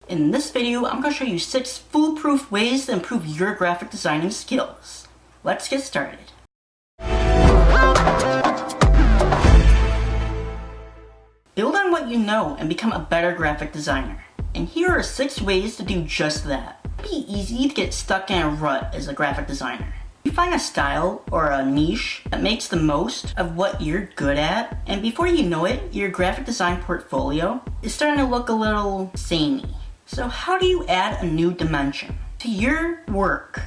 In this video, I'm going to show you 6 foolproof ways to improve your graphic designing skills. Let's get started. Build on what you know and become a better graphic designer. And here are 6 ways to do just that. It'd be easy to get stuck in a rut as a graphic designer. You find a style or a niche that makes the most of what you're good at, and before you know it, your graphic design portfolio is starting to look a little samey. So how do you add a new dimension to your work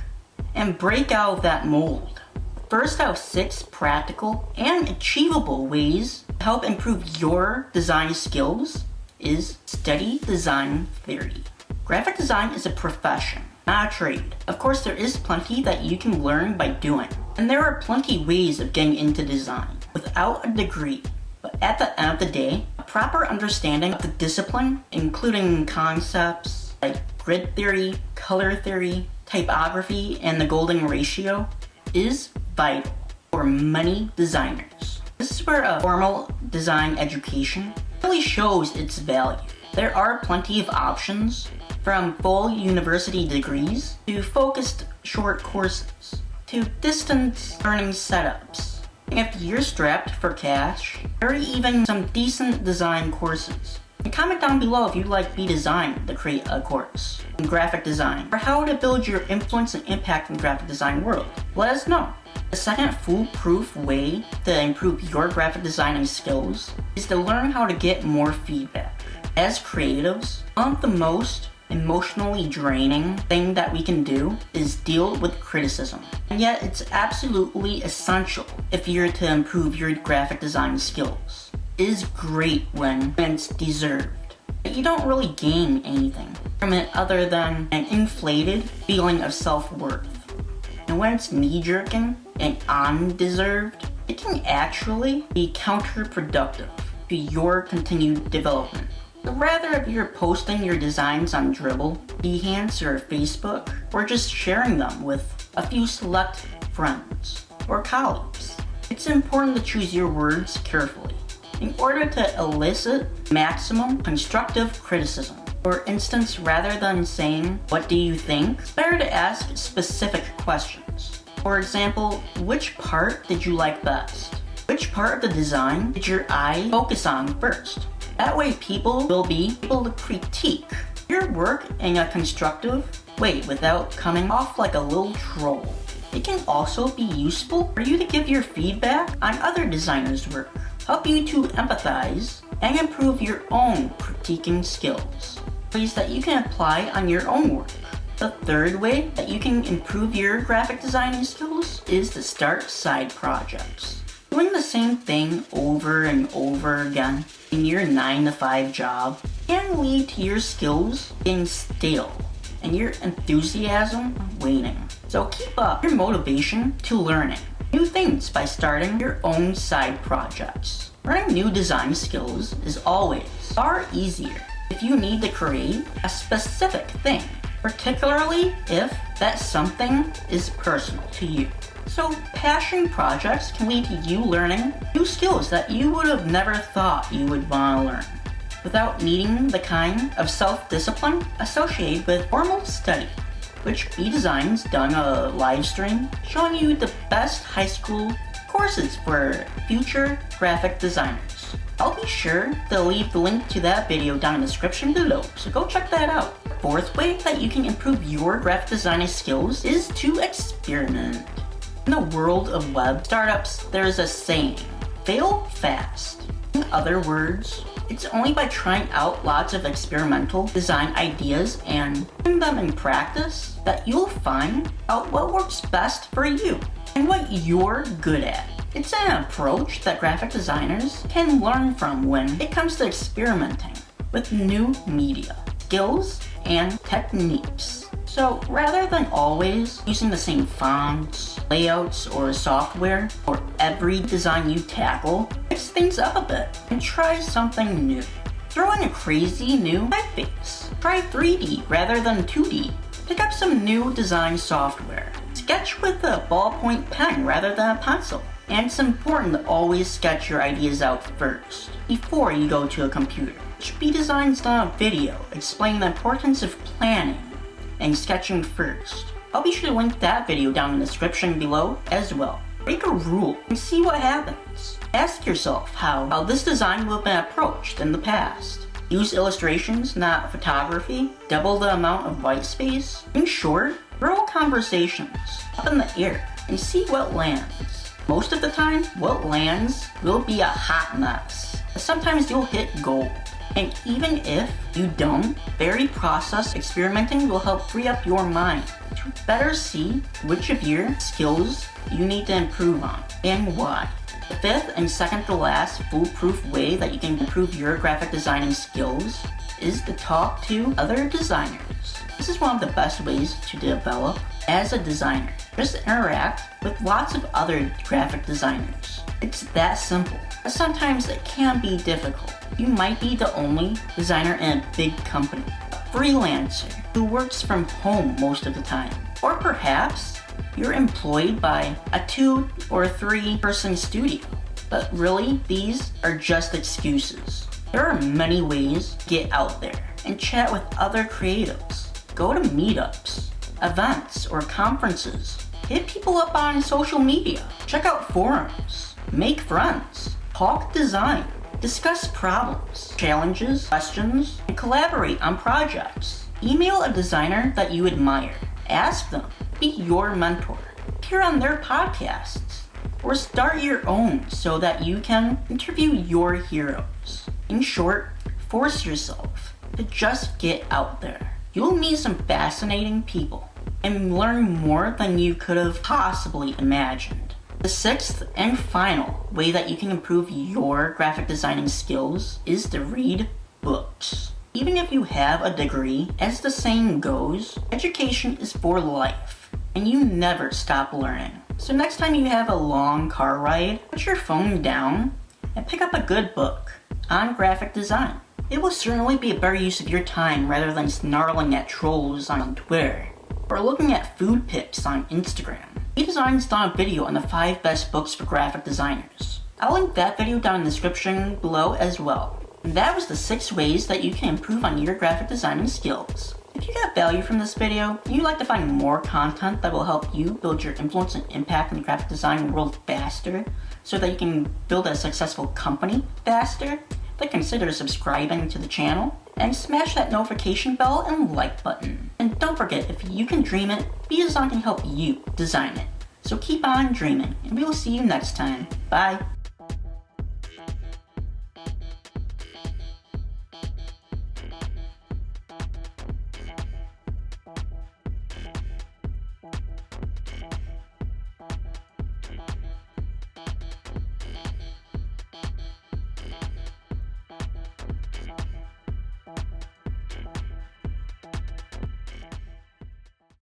and break out of that mold? First, I have 6 practical and achievable ways to help improve your design skills is study design theory. Graphic design is a profession, not a trade. Of course, there is plenty that you can learn by doing, and there are plenty ways of getting into design without a degree. But at the end of the day, a proper understanding of the discipline, including concepts like grid theory, color theory, typography, and the golden ratio, is vital for many designers. This is where a formal design education really shows its value. There are plenty of options, from full university degrees to focused short courses to distance learning setups. And if you're strapped for cash, there are even some decent design courses. And comment down below if you'd like me design to create a course in graphic design, or how to build your influence and impact in the graphic design world. Let us know. The second foolproof way to improve your graphic designing skills is to learn how to get more feedback. As creatives, one of the most emotionally draining thing that we can do is deal with criticism. And yet it's absolutely essential if you're to improve your graphic design skills. It is great when it's deserved, but you don't really gain anything from it other than an inflated feeling of self-worth. And when it's knee-jerking and undeserved, it can actually be counterproductive to your continued development. So rather, if you're posting your designs on Dribbble, Behance, or Facebook, or just sharing them with a few select friends or colleagues, it's important to choose your words carefully in order to elicit maximum constructive criticism. For instance, rather than saying, "What do you think?" it's better to ask specific questions. For example, which part did you like best? Which part of the design did your eye focus on first? That way people will be able to critique your work in a constructive way without coming off like a little troll. It can also be useful for you to give your feedback on other designers' work, help you to empathize and improve your own critiquing skills, ways that you can apply on your own work. The third way that you can improve your graphic designing skills is to start side projects. Doing the same thing over and over again in your 9-to-5 job can lead to your skills getting stale and your enthusiasm waning. So keep up your motivation to learning new things by starting your own side projects. Learning new design skills is always far easier if you need to create a specific thing, particularly if that something is personal to you. So passion projects can lead to you learning new skills that you would have never thought you would want to learn without needing the kind of self-discipline associated with formal study, which B-Design's done a live stream showing you the best high school courses for future graphic designers. I'll be sure to leave the link to that video down in the description below, so go check that out. The fourth way that you can improve your graphic designing skills is to experiment. In the world of web startups, there is a saying, fail fast. In other words, it's only by trying out lots of experimental design ideas and putting them in practice that you'll find out what works best for you and what you're good at. It's an approach that graphic designers can learn from when it comes to experimenting with new media, skills, and techniques. So rather than always using the same fonts, layouts, or software for every design you tackle, mix things up a bit and try something new. Throw in a crazy new typeface. Try 3D rather than 2D. Pick up some new design software. Sketch with a ballpoint pen rather than a pencil. And it's important to always sketch your ideas out first, before you go to a computer. should be designed on a video explaining the importance of planning and sketching first. I'll be sure to link that video down in the description below as well. Break a rule and see what happens. Ask yourself how this design would have been approached in the past. Use illustrations, not photography. Double the amount of white space. In short, throw conversations up in the air and see what lands. Most of the time, what lands will be a hot mess. But sometimes you'll hit gold. And even if you don't, varied process experimenting will help free up your mind to better see which of your skills you need to improve on and why. The fifth and second to last foolproof way that you can improve your graphic designing skills is to talk to other designers. This is one of the best ways to develop as a designer. Just interact with lots of other graphic designers. It's that simple, but sometimes it can be difficult. You might be the only designer in a big company, a freelancer who works from home most of the time, or perhaps you're employed by a 2 or 3 person studio. But really, these are just excuses. There are many ways to get out there and chat with other creatives. Go to meetups, events, or conferences. Hit people up on social media. Check out forums. Make friends. Talk design. Discuss problems, challenges, questions, and collaborate on projects. Email a designer that you admire. Ask them. Be your mentor. Appear on their podcasts. Or start your own so that you can interview your heroes. In short, force yourself to just get out there. You'll meet some fascinating people and learn more than you could have possibly imagined. The sixth and final way that you can improve your graphic designing skills is to read books. Even if you have a degree, as the saying goes, education is for life, and you never stop learning. So next time you have a long car ride, put your phone down and pick up a good book on graphic design. It will certainly be a better use of your time rather than snarling at trolls on Twitter or looking at food pics on Instagram. Design's done a video on the 5 best books for graphic designers. I'll link that video down in the description below as well. And that was the 6 ways that you can improve on your graphic designing skills. If you got value from this video and you'd like to find more content that will help you build your influence and impact in the graphic design world faster so that you can build a successful company faster, then consider subscribing to the channel and smash that notification bell and like button. And don't forget, if you can dream it, Design can help you design it. So keep on dreaming, and we will see you next time. Bye.